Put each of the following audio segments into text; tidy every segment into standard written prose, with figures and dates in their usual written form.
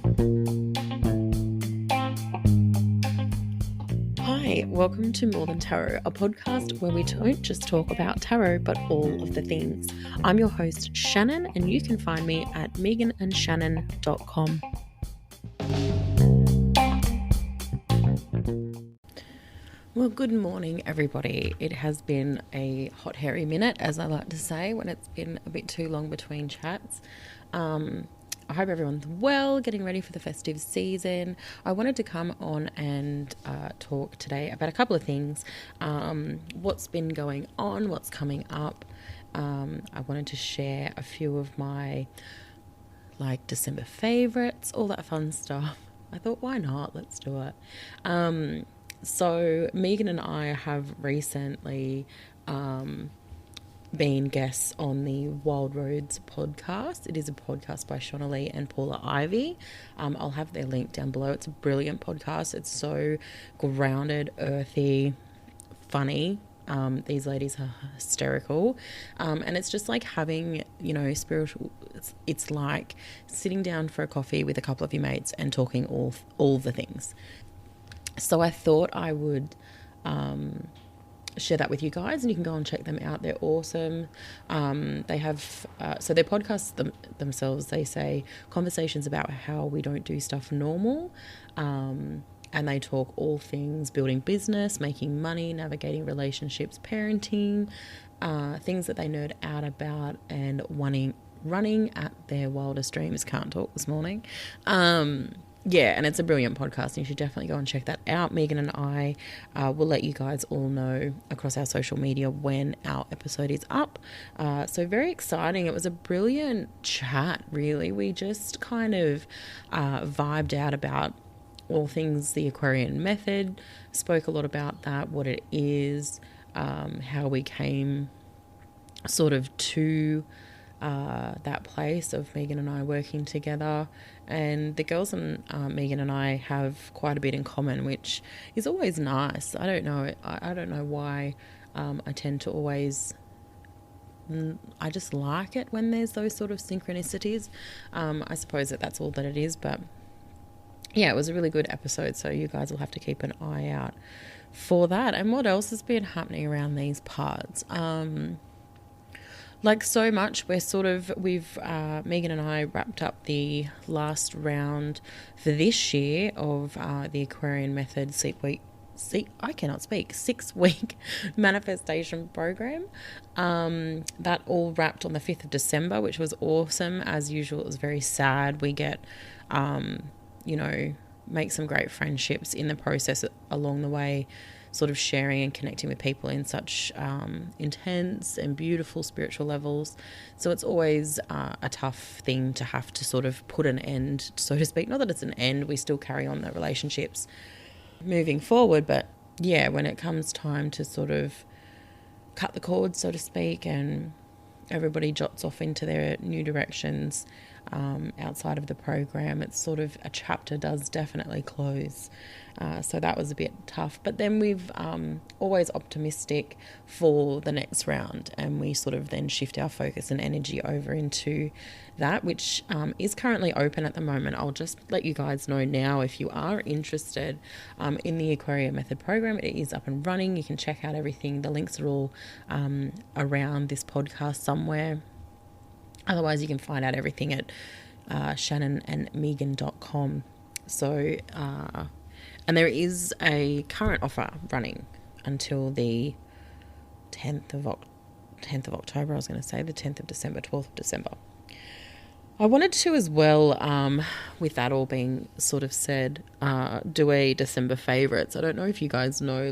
Hi, welcome to More Than Tarot, a podcast where we don't just talk about tarot, but all of the things. I'm your host, Shannon, and you can find me at meganandshannon.com. Well, good morning, everybody. It has been a hot, hairy minute, as I like to say, when it's been a bit too long between chats. I hope everyone's well, getting ready for the festive season. I wanted to come on and talk today about a couple of things. What's been going on, what's coming up. I wanted to share a few of my December favorites, all that fun stuff. I thought, why not? Let's do it. So Megan and I have recently been guests on the Wild Roads podcast. It is a podcast by Shona Lee and Paula Ivy. I'll have their link down below. It's a brilliant podcast. It's so grounded, earthy, funny. These ladies are hysterical. And it's just like having, spiritual, it's like sitting down for a coffee with a couple of your mates and talking all the things. So I thought I would share that with you guys, and you can go and check them out. They're awesome. They have so their podcasts themselves, they say conversations about how we don't do stuff normal, and they talk all things building business, making money, navigating relationships, parenting, things that they nerd out about, and running at their wildest dreams. Can't talk this morning. Yeah, and it's a brilliant podcast, and you should definitely go and check that out. Megan and I will let you guys all know across our social media when our episode is up. So very exciting. It was a brilliant chat, really. We just kind of vibed out about all things the Aquarian method, spoke a lot about that, what it is, how we came sort of to that place of Megan and I working together. And the girls and Megan and I have quite a bit in common, which is always nice. I don't know why. I tend to always, I just like it when there's those sort of synchronicities. I suppose that's all that it is. But yeah, it was a really good episode. So you guys will have to keep an eye out for that. And what else has been happening around these parts? So much. We've Megan and I wrapped up the last round for this year of the Aquarian Method 6-week manifestation program. That all wrapped on the 5th of December, which was awesome. As usual, it was very sad. We get, make some great friendships in the process along the way, sort of sharing and connecting with people in such intense and beautiful spiritual levels. So it's always a tough thing to have to sort of put an end, so to speak. Not that it's an end, we still carry on the relationships moving forward, but yeah, when it comes time to sort of cut the cord, so to speak, and everybody jots off into their new directions outside of the program, it's sort of a chapter does definitely close. So that was a bit tough. But then we've always optimistic for the next round, and we sort of then shift our focus and energy over into that, which is currently open at the moment. I'll just let you guys know now, if you are interested in the Aquarian Method program, it is up and running. You can check out everything. The links are all around this podcast somewhere. Otherwise, you can find out everything at shannonandmegan.com. So, and there is a current offer running until the 10th of October, I was going to say, the 10th of December, 12th of December. I wanted to as well, with that all being sort of said, do a December favourites. I don't know if you guys know,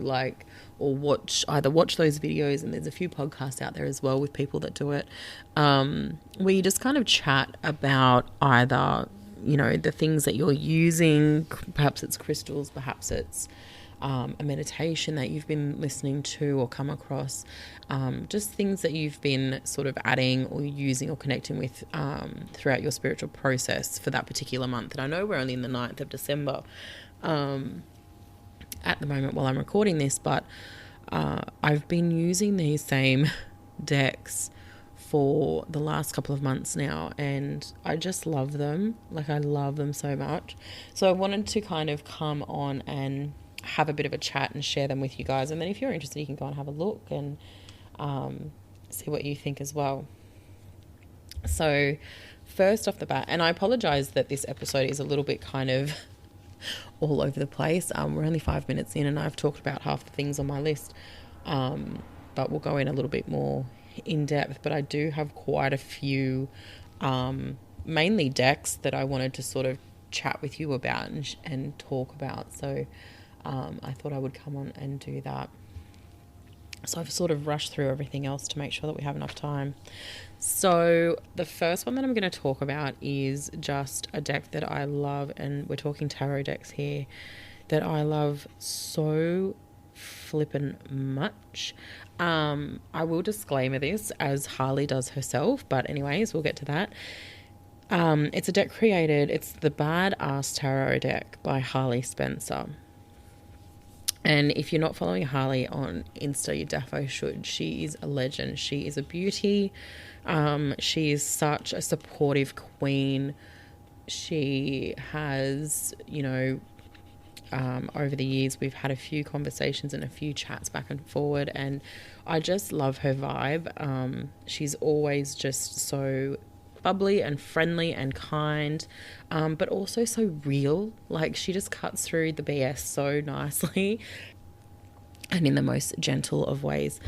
or watch those videos, and there's a few podcasts out there as well with people that do it, where you just kind of chat about either, the things that you're using. Perhaps it's crystals, perhaps it's a meditation that you've been listening to or come across, just things that you've been sort of adding or using or connecting with throughout your spiritual process for that particular month. And I know we're only in the 9th of December at the moment while I'm recording this, but I've been using these same decks for the last couple of months now, and I just love them. Like, I love them so much. So I wanted to kind of come on and have a bit of a chat and share them with you guys. And then if you're interested, you can go and have a look and see what you think as well. So first off the bat, and I apologize that this episode is a little bit kind of all over the place. We're only 5 minutes in and I've talked about half the things on my list, but we'll go in a little bit more in depth. But I do have quite a few mainly decks that I wanted to sort of chat with you about and talk about. So I thought I would come on and do that. So I've sort of rushed through everything else to make sure that we have enough time. So the first one that I'm going to talk about is just a deck that I love, and we're talking tarot decks here, that I love so flippin' much. I will disclaimer this as Harley does herself, but anyways, we'll get to that. It's a deck created, it's the Badass Tarot deck by Harley Spencer. And if you're not following Harley on Insta, you defo should. She is a legend. She is a beauty. She is such a supportive queen. She has, over the years, we've had a few conversations and a few chats back and forward, and I just love her vibe. She's always just so bubbly and friendly and kind, but also so real. Like, she just cuts through the BS so nicely and in the most gentle of ways.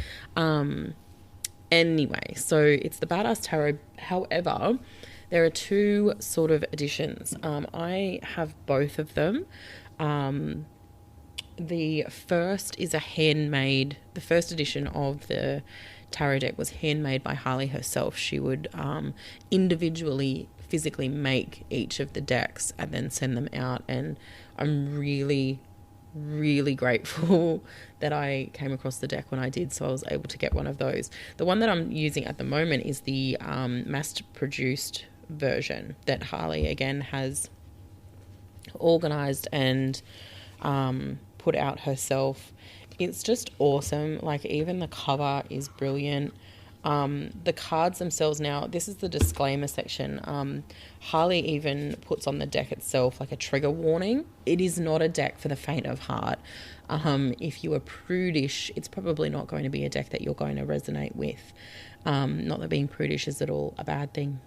Anyway, so it's the Badass Tarot. However, there are two sort of editions. I have both of them. The first is the first edition of the tarot deck was handmade by Harley herself. She would individually, physically make each of the decks and then send them out. And I'm really, really grateful that I came across the deck when I did, so I was able to get one of those. The one that I'm using at the moment is the mass-produced version that Harley, again, has organised and put out herself. It's just awesome. Like, even the cover is brilliant. The cards themselves, now this is the disclaimer section. Harley even puts on the deck itself like a trigger warning. It is not a deck for the faint of heart. If you are prudish, it's probably not going to be a deck that you're going to resonate with. Not that being prudish is at all a bad thing.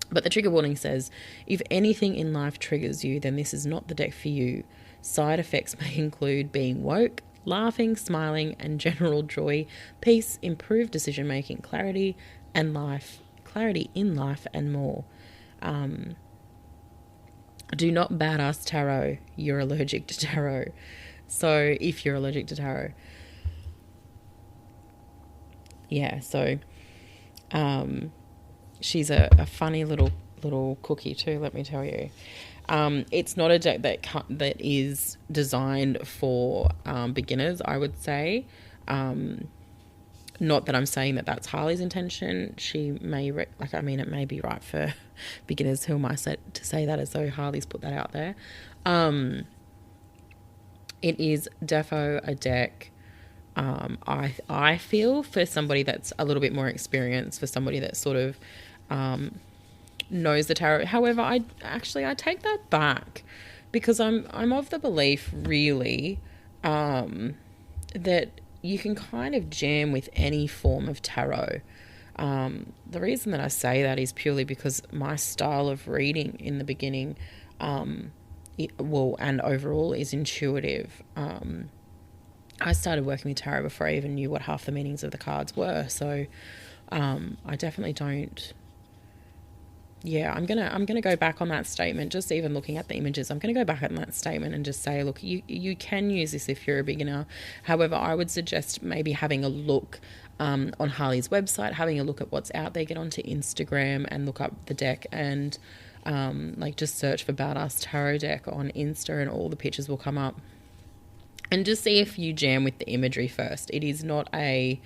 But the trigger warning says, if anything in life triggers you, then this is not the deck for you. Side effects may include being woke, laughing, smiling, and general joy, peace, improved decision-making, clarity in life, and more. Do not badass tarot. You're allergic to tarot. So if you're allergic to tarot. Yeah, so she's a funny little cookie too, let me tell you. It's not a deck that is designed for beginners, I would say. Not that I'm saying that that's Harley's intention. She may, it may be right for beginners. Who am I to say that as though Harley's put that out there? It is defo a deck, I feel, for somebody that's a little bit more experienced, for somebody that sort of knows the tarot. However, I take that back, because I'm of the belief, really, that you can kind of jam with any form of tarot. The reason that I say that is purely because my style of reading in the beginning, and overall, is intuitive. I started working with tarot before I even knew what half the meanings of the cards were. So I definitely don't. Yeah, I'm gonna go back on that statement. Just even looking at the images, I'm gonna go back on that statement and just say, look, you can use this if you're a beginner. However, I would suggest maybe having a look on Harley's website, having a look at what's out there. Get onto Instagram and look up the deck, and just search for Badass Tarot Deck on Insta, and all the pictures will come up. And just see if you jam with the imagery first. It is not a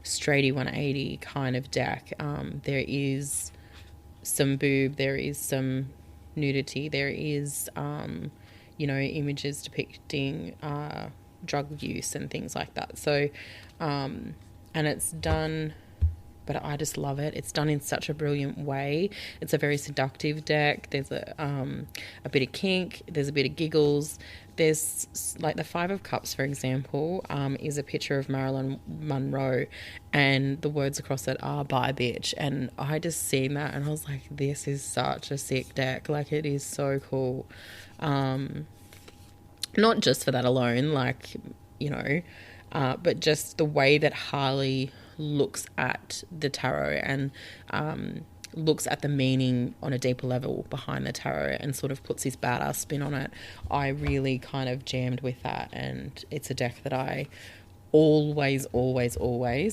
straighty 180 kind of deck. There is some boob, there is some nudity, there is images depicting drug use and things like that. So and it's done, but I just love it. It's done in such a brilliant way. It's a very seductive deck. There's a bit of kink. There's a bit of giggles. There's like the Five of Cups, for example, is a picture of Marilyn Monroe, and the words across it are "bye bitch." And I just seen that and I was like, this is such a sick deck. Like, it is so cool. Not just for that alone, like, you know, but just the way that Harley looks at the tarot and looks at the meaning on a deeper level behind the tarot and sort of puts his badass spin on it. I really kind of jammed with that, and it's a deck that I always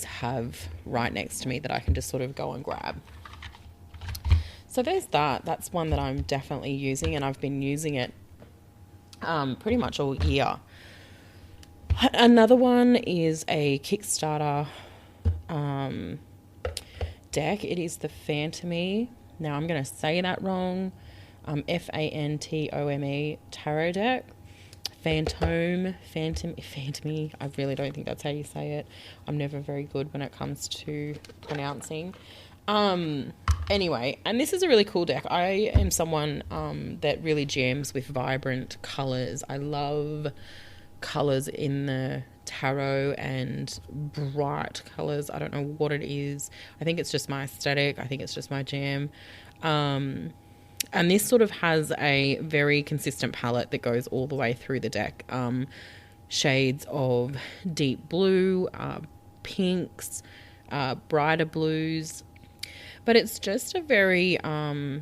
have right next to me that I can just sort of go and grab. So there's that. That's one that I'm definitely using, and I've been using it pretty much all year. Another one is a Kickstarter deck. It is the Fantome. Now I'm going to say that wrong. Fantome tarot deck. Fantome. I really don't think that's how you say it. I'm never very good when it comes to pronouncing. Anyway, and this is a really cool deck. I am someone that really jams with vibrant colours. I love colours in the tarot and bright colours. I don't know what it is. I think it's just my aesthetic. I think it's just my jam. And this sort of has a very consistent palette that goes all the way through the deck. Shades of deep blue, pinks, brighter blues. But it's just a very, I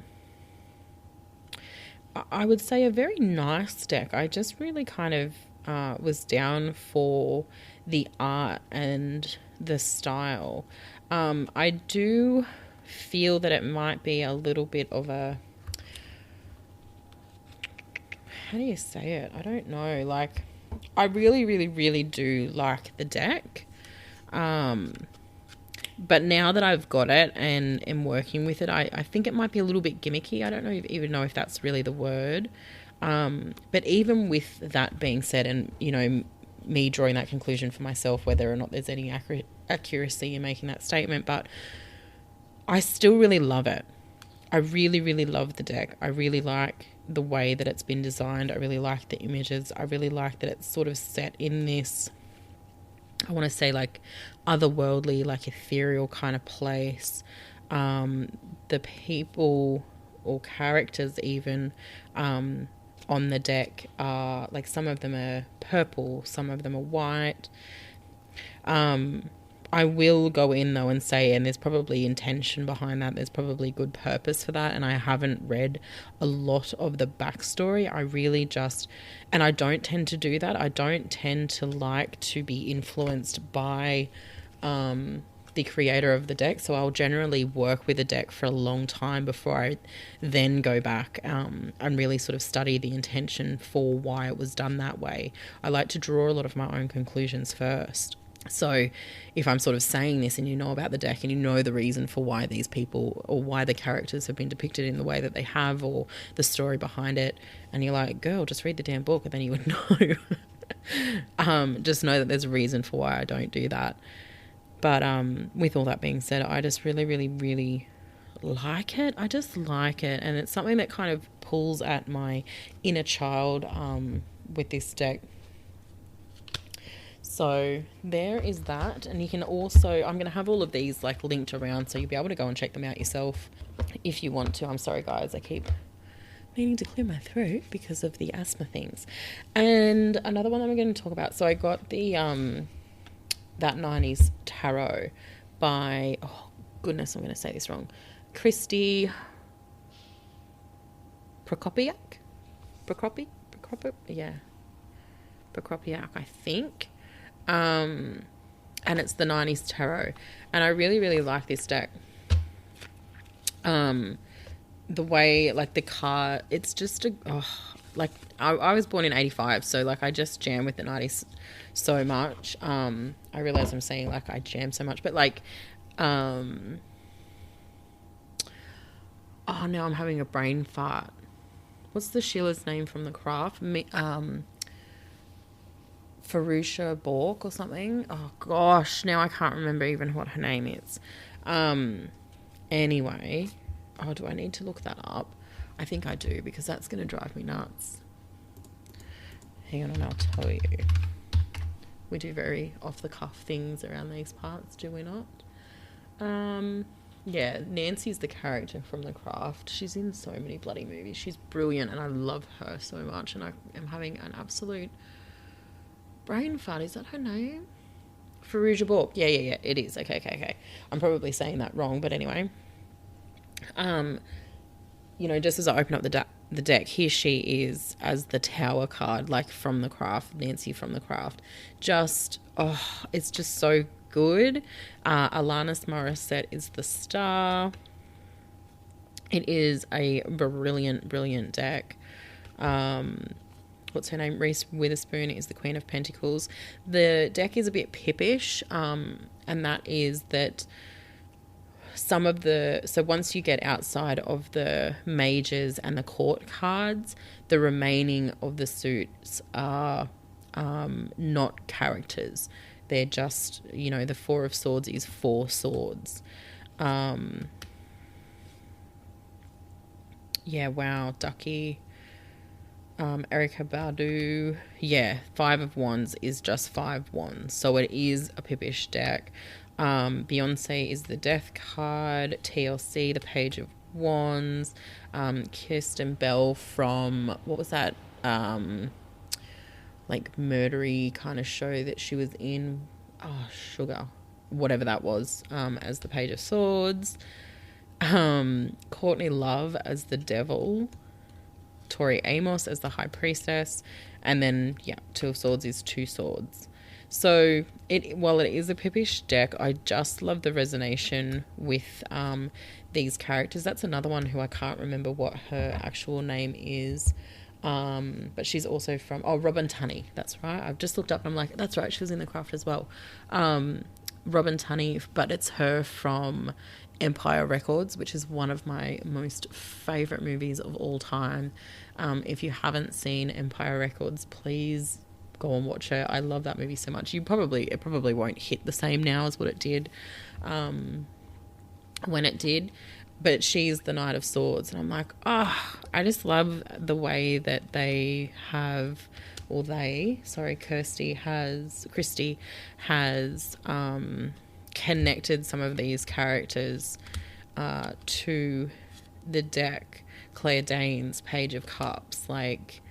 would say a very nice deck. I just really kind of was down for the art and the style. I do feel that it might be a little bit of a, how do you say it? I don't know. Like, I really do like the deck. But now that I've got it and am working with it, I think it might be a little bit gimmicky. I don't even know if that's really the word. But even with that being said, and, you know, me drawing that conclusion for myself, whether or not there's any accuracy in making that statement, but I still really love it. I really love the deck. I really like the way that it's been designed. I really like the images. I really like that it's sort of set in this, I want to say, like, otherworldly, like ethereal kind of place. The people or characters even on the deck are, like, some of them are purple, some of them are white. I will go in though and say, and there's probably intention behind that, there's probably good purpose for that, and I haven't read a lot of the backstory. I really just, and I don't tend to do that. I don't tend to like to be influenced by the creator of the deck, so I'll generally work with a deck for a long time before I then go back and really sort of study the intention for why it was done that way. I like to draw a lot of my own conclusions first. So if I'm sort of saying this and you know about the deck and you know the reason for why these people or why the characters have been depicted in the way that they have, or the story behind it, and you're like, girl, just read the damn book, and then you would know. Just know that there's a reason for why I don't do that. But with all that being said, I just really like it. I just like it, and it's something that kind of pulls at my inner child with this deck. So there is that, and you can also, I'm going to have all of these like linked around so you'll be able to go and check them out yourself if you want to. I'm sorry guys, I keep needing to clear my throat because of the asthma things. And another one that I'm going to talk about, so I got the that 90s tarot by, oh goodness, I'm going to say this wrong, Christy Prokopiak, I think. And it's the 90s tarot, and I really like this deck. The way, like, the card, it's just like I was born in 85, so like I just jam with the 90s so much. I realize I'm saying like I jam so much, but like oh, now I'm having a brain fart. What's the Sheila's name from The Craft? Farusha Bork or something. Oh gosh, now I can't remember even what her name is. Anyway, do I need to look that up? I think I do, because that's going to drive me nuts. Hang on and I'll tell you. We do very off-the-cuff things around these parts, do we not? Yeah, Nancy's the character from The Craft. She's in so many bloody movies. She's brilliant, and I love her so much, and I am having an absolute brain fart. Is that her name? Farouja Bork. Yeah, it is. Okay. I'm probably saying that wrong, but anyway. Just as I open up the deck, here she is as the Tower card, like from The Craft, Nancy from The Craft. It's just so good. Alanis Morissette is the star. It is a brilliant deck. What's her name? Reese Witherspoon is the Queen of Pentacles. The deck is a bit pippish, and that is that so once you get outside of the mages and the court cards, the remaining of the suits are not characters. They're just, the Four of Swords is 4 swords. Ducky. Erica Badu. Yeah, 5 of Wands is just 5 wands. So it is a pippish deck. Beyonce is the Death card. TLC, the Page of Wands. Kirsten Bell from, what was that? Like murdery kind of show that she was in. Sugar. Whatever that was. As the Page of Swords. Courtney Love as the Devil. Tori Amos as the High Priestess. And then, 2 of Swords is 2 swords. So, while it is a pippish deck, I just love the resonation with these characters. That's another one who I can't remember what her actual name is. But she's also from... Robin Tunney. That's right. I've just looked up and I'm like, that's right. She was in The Craft as well. Robin Tunney, but it's her from Empire Records, which is one of my most favourite movies of all time. If you haven't seen Empire Records, please go and watch it. I love that movie so much. It probably won't hit the same now as what it did when it did, but she's the Knight of Swords, and I'm like, I just love the way that they have, Christy has connected some of these characters to the deck. Claire Danes, Page of Cups, like,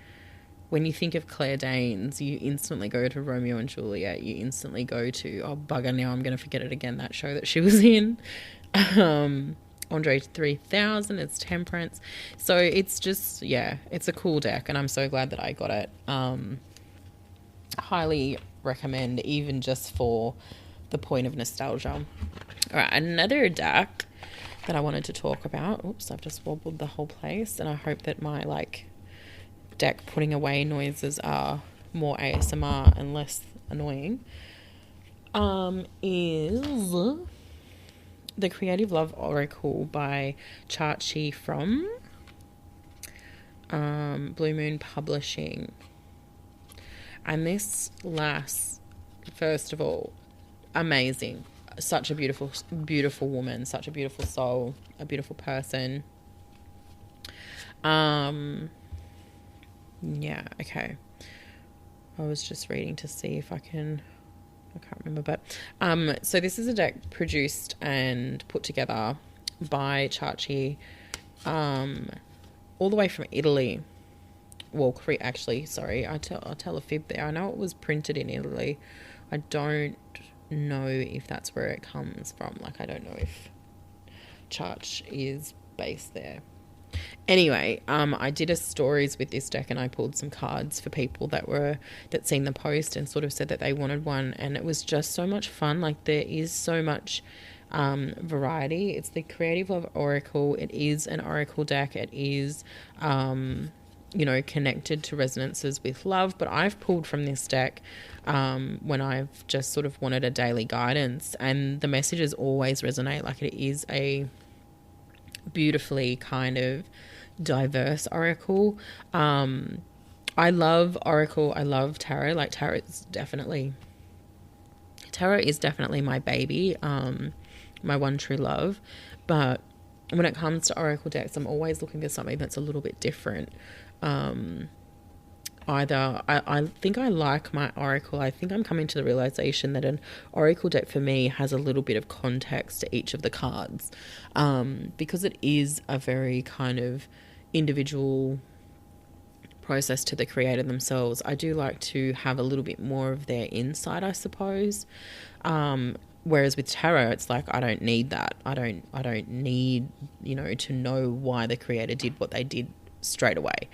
when you think of Claire Danes, you instantly go to Romeo and Juliet. You instantly go to, bugger, now I'm going to forget it again, that show that she was in. Andre 3000, it's Temperance. So it's just, it's a cool deck, and I'm so glad that I got it. Highly recommend, even just for the point of nostalgia. All right, another deck that I wanted to talk about. Oops, I've just wobbled the whole place, and I hope that my, deck putting away noises are more ASMR and less annoying, is The Creative Love Oracle by Chachi from Blue Moon Publishing. And this lass, first of all, amazing. Such a beautiful woman, such a beautiful soul, a beautiful person. Okay. I was just reading to see if I can't remember, but so this is a deck produced and put together by Chachi, all the way from Italy. Well, actually, sorry, I'll tell a fib there. I know it was printed in Italy. I don't know if that's where it comes from. I don't know if Chach is based there. Anyway, I did a stories with this deck, and I pulled some cards for people that seen the post and sort of said that they wanted one, and it was just so much fun. There is so much variety. It's the Creative Love Oracle. It is an oracle deck. It is connected to resonances with love, but I've pulled from this deck when I've just sort of wanted a daily guidance, and the messages always resonate. It is a beautifully kind of diverse oracle. I love Oracle. I love Tarot. Like Tarot is definitely my baby, my one true love. But when it comes to Oracle decks, I'm always looking for something that's a little bit different. I think I like my Oracle. I think I'm coming to the realization that an Oracle deck for me has a little bit of context to each of the cards, because it is a very kind of individual process to the creator themselves. I do like to have a little bit more of their insight, I suppose. Whereas with tarot, it's like I don't need that. I don't need, to know why the creator did what they did straight away.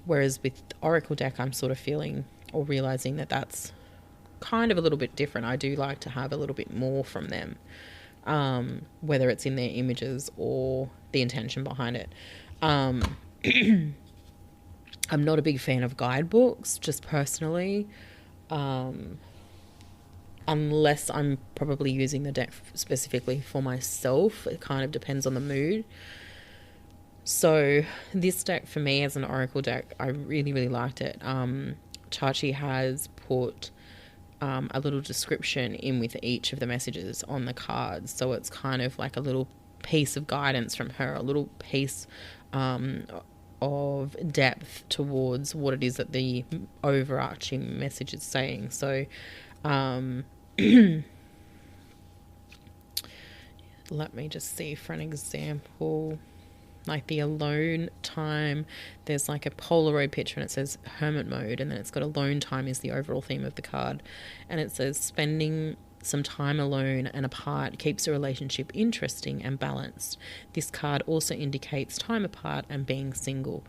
Whereas with Oracle deck, I'm sort of feeling or realizing that that's kind of a little bit different. I do like to have a little bit more from them, whether it's in their images or the intention behind it. I'm not a big fan of guidebooks, just personally, unless I'm probably using the deck specifically for myself. It kind of depends on the mood. So this deck for me as an Oracle deck, I really, really liked it. Chachi has put a little description in with each of the messages on the cards. So it's kind of like a little piece of guidance from her, a little piece of depth towards what it is that the overarching message is saying. So let me just see for an example. Like the alone time, there's like a Polaroid picture and it says hermit mode, and then it's got alone time is the overall theme of the card, and it says spending some time alone and apart keeps a relationship interesting and balanced. This card also indicates time apart and being single.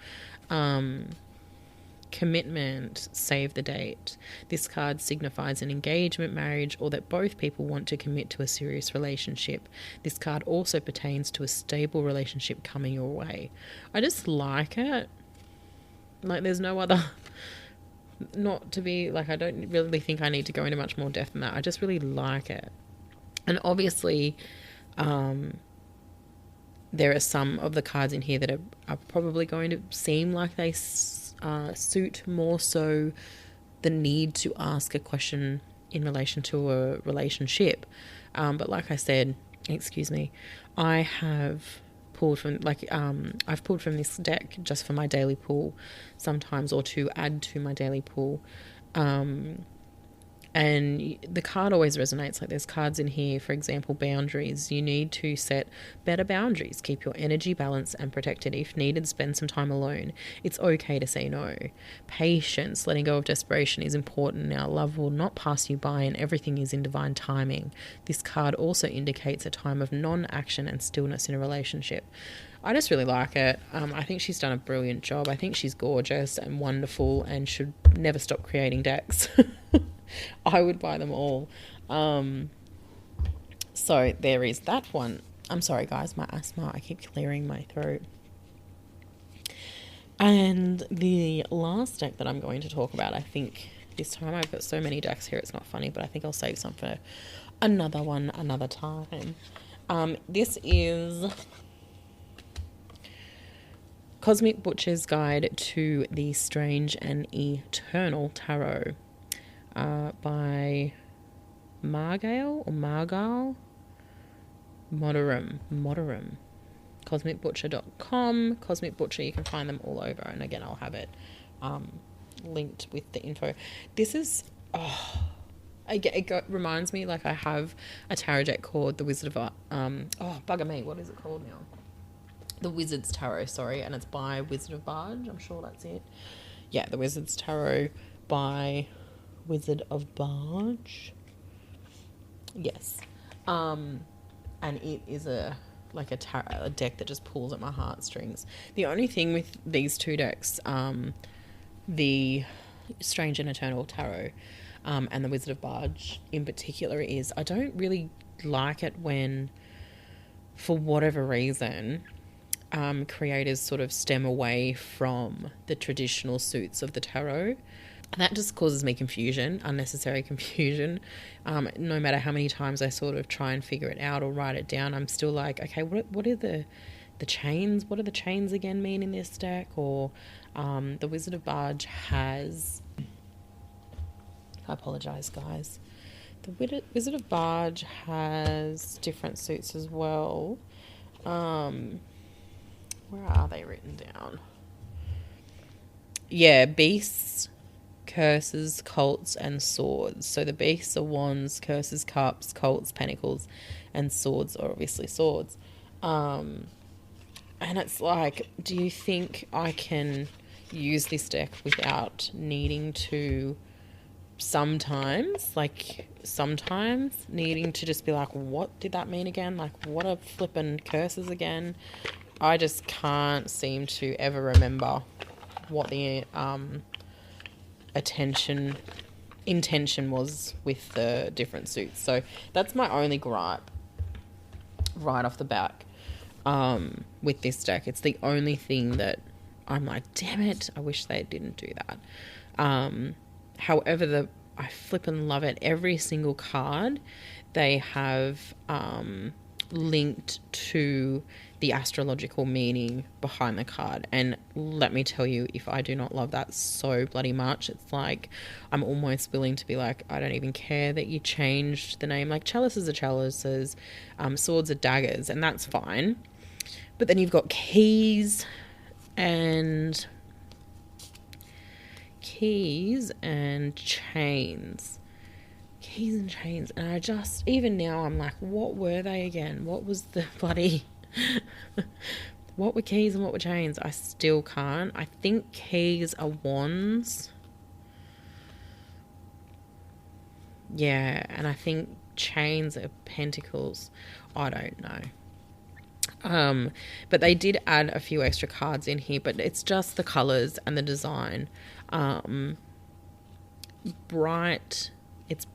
Commitment, save the date. This card signifies an engagement, marriage, or that both people want to commit to a serious relationship. This card also pertains to a stable relationship coming your way. I just like it. Like there's no other, not to be like, I don't really think I need to go into much more depth than that. I just really like it. And obviously, there are some of the cards in here that are probably going to seem like they suit more so the need to ask a question in relation to a relationship. But like I said, I have pulled from I've pulled from this deck just for my daily pull sometimes, or to add to my daily pull. And the card always resonates. Like there's cards in here, for example, boundaries. You need to set better boundaries. Keep your energy balanced and protected. If needed, spend some time alone. It's okay to say no. Patience, letting go of desperation is important now. Love will not pass you by and everything is in divine timing. This card also indicates a time of non-action and stillness in a relationship. I just really like it. I think she's done a brilliant job. I think she's gorgeous and wonderful and should never stop creating decks. I would buy them all. So there is that one. I'm sorry, guys, my asthma. I keep clearing my throat. And the last deck that I'm going to talk about, I think this time I've got so many decks here, it's not funny, but I think I'll save some for another one another time. This is Cosmic Butcher's Guide to the Strange and Eternal Tarot. By Margale Moderum. CosmicButcher.com. Cosmic Butcher, you can find them all over, and again I'll have it linked with the info. This is it reminds me, like I have a tarot deck called the Wizard of bugger me, what is it called now? The Wizard's Tarot, sorry, and it's by Wizard of Barge. I'm sure that's it. Yeah, the Wizard's Tarot by Wizard of Barge. Yes. And it is a deck that just pulls at my heartstrings. The only thing with these two decks, the Strange and Eternal Tarot and the Wizard of Barge in particular, is I don't really like it when, for whatever reason, creators sort of stem away from the traditional suits of the tarot. And that just causes me confusion, unnecessary confusion. No matter how many times I sort of try and figure it out or write it down, I'm still like, okay, what are the the chains. What do the chains again mean in this deck? Or the Wizard of Barge has... I apologise, guys. The Wizard of Barge has different suits as well. Where are they written down? Yeah, beasts, curses, cults, and swords. So the beasts are wands, curses, cups, cults, pentacles, and swords are obviously swords. And it's like, do you think I can use this deck without needing to sometimes needing to just be like, what did that mean again? Like, what are flippin' curses again? I just can't seem to ever remember what the intention was with the different suits. So that's my only gripe right off the bat with this deck. It's the only thing that I'm like, damn it, I wish they didn't do that. However, I flippin' love it. Every single card they have linked to the astrological meaning behind the card. And let me tell you, if I do not love that so bloody much, it's like I'm almost willing to be like, I don't even care that you changed the name. Like, chalices are chalices, swords are daggers, and that's fine. But then you've got keys and chains. And I just, even now, I'm like, what were they again? What was the bloody... what were keys and what were chains? I still can't. I think keys are wands. Yeah, and I think chains are pentacles. I don't know. But they did add a few extra cards in here, but it's just the colours and the design. Bright, it's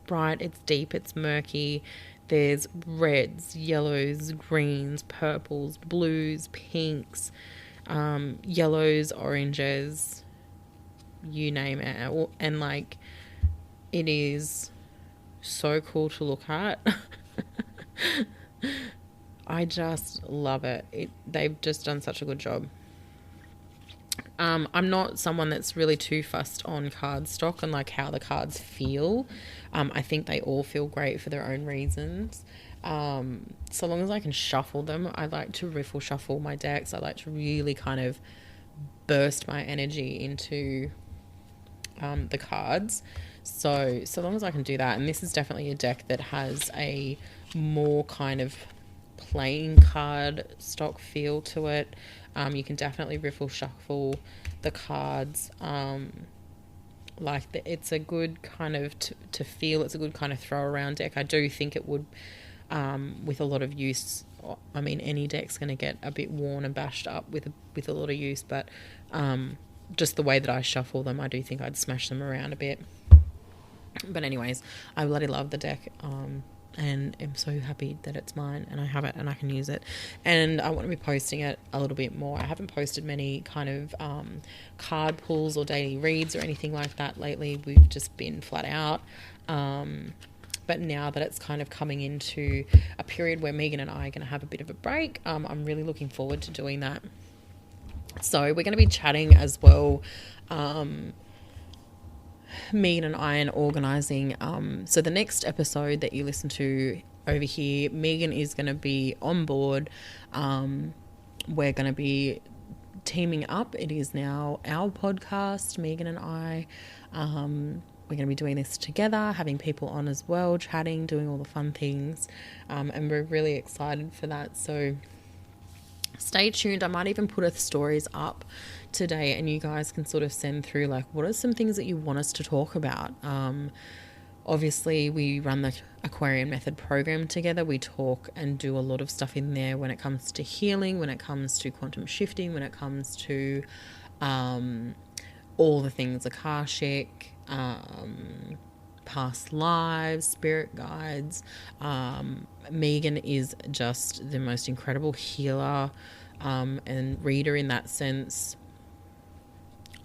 deep, it's murky. There's reds, yellows, greens, purples, blues, pinks, yellows, oranges, you name it. And like, it is so cool to look at. I just love it. They've just done such a good job. I'm not someone that's really too fussed on card stock and like how the cards feel. I think they all feel great for their own reasons. So long as I can shuffle them, I like to riffle shuffle my decks. I like to really kind of burst my energy into the cards. So long as I can do that, and this is definitely a deck that has a more kind of playing card stock feel to it. You can definitely riffle shuffle the cards. It's a good kind of to feel. It's a good kind of throw around deck. I do think it would, with a lot of use. I mean, any deck's going to get a bit worn and bashed up with a lot of use, but just the way that I shuffle them, I do think I'd smash them around a bit. But anyways, I bloody love the deck. And I'm so happy that it's mine and I have it and I can use it. And I want to be posting it a little bit more. I haven't posted many kind of card pulls or daily reads or anything like that lately. We've just been flat out. But now that it's kind of coming into a period where Megan and I are going to have a bit of a break, I'm really looking forward to doing that. So we're going to be chatting as well, Megan and I, and organising. So the next episode that you listen to over here, Megan is going to be on board. We're going to be teaming up. It is now our podcast, Megan and I. We're going to be doing this together, having people on as well, chatting, doing all the fun things. And we're really excited for that. So stay tuned. I might even put a stories up today and you guys can sort of send through like, what are some things that you want us to talk about? Obviously we run the Aquarian Method program together. We talk and do a lot of stuff in there when it comes to healing, when it comes to quantum shifting, when it comes to all the things, Akashic, past lives, spirit guides. Megan is just the most incredible healer and reader in that sense.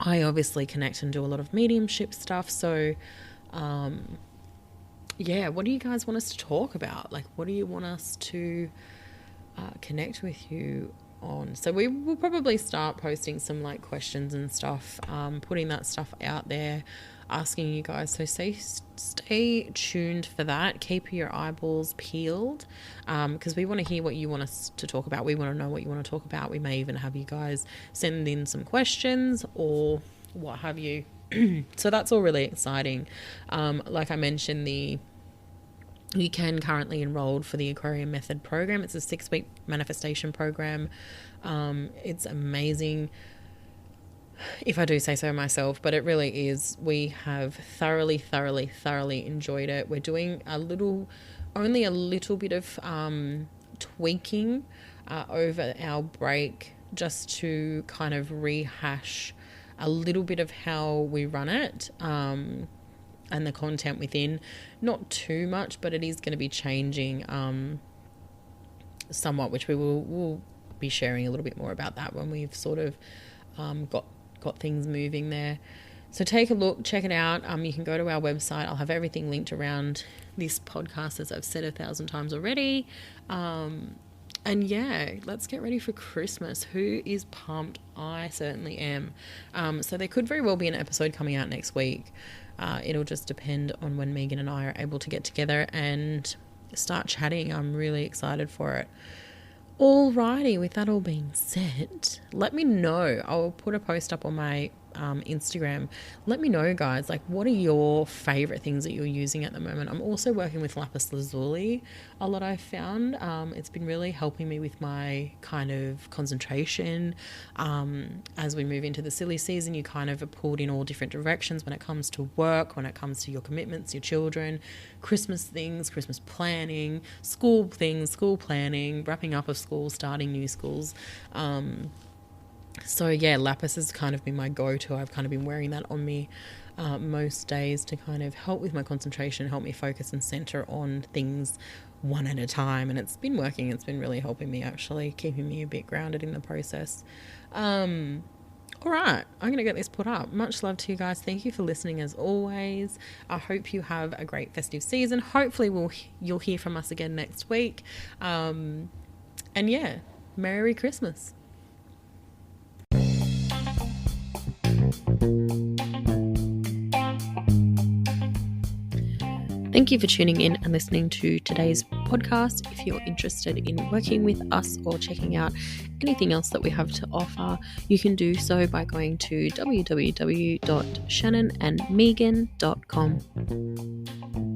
I obviously connect and do a lot of mediumship stuff. So, yeah, what do you guys want us to talk about? Like, what do you want us to connect with you on. So we will probably start posting some like questions and stuff, putting that stuff out there, asking you guys. So stay tuned for that. Keep your eyeballs peeled, because we want to hear what you want us to talk about. We want to know what you want to talk about. We may even have you guys send in some questions or what have you. So that's all really exciting. Like I mentioned, you can currently enroll for the Aquarium Method program. It's a 6-week manifestation program. It's amazing, if I do say so myself, but it really is. We have thoroughly enjoyed it. We're doing only a little bit of tweaking over our break, just to kind of rehash a little bit of how we run it, and the content within. Not too much, but it is going to be changing somewhat, which we'll be sharing a little bit more about that when we've sort of got things moving there. So take a look, check it out. You can go to our website. I'll have everything linked around this podcast, as I've said 1,000 times already. And yeah, let's get ready for Christmas. Who is pumped? I certainly am. So there could very well be an episode coming out next week. It'll just depend on when Megan and I are able to get together and start chatting. I'm really excited for it. Alrighty, with that all being said, let me know. I'll put a post up on my Instagram. Let me know, guys, like, what are your favorite things that you're using at the moment? I'm also working with lapis lazuli a lot, I've found. It's been really helping me with my kind of concentration. As we move into the silly season, you kind of are pulled in all different directions when it comes to work, when it comes to your commitments, your children, Christmas things, Christmas planning, school things, school planning, wrapping up of school, starting new schools. So yeah, lapis has kind of been my go-to. I've kind of been wearing that on me most days to kind of help with my concentration, help me focus and center on things one at a time. And it's been working. It's been really helping me, actually, keeping me a bit grounded in the process. All right, I'm going to get this put up. Much love to you guys. Thank you for listening as always. I hope you have a great festive season. Hopefully you'll hear from us again next week. And yeah, Merry Christmas. Thank you for tuning in and listening to today's podcast. If you're interested in working with us or checking out anything else that we have to offer, you can do so by going to www.shannonandmegan.com.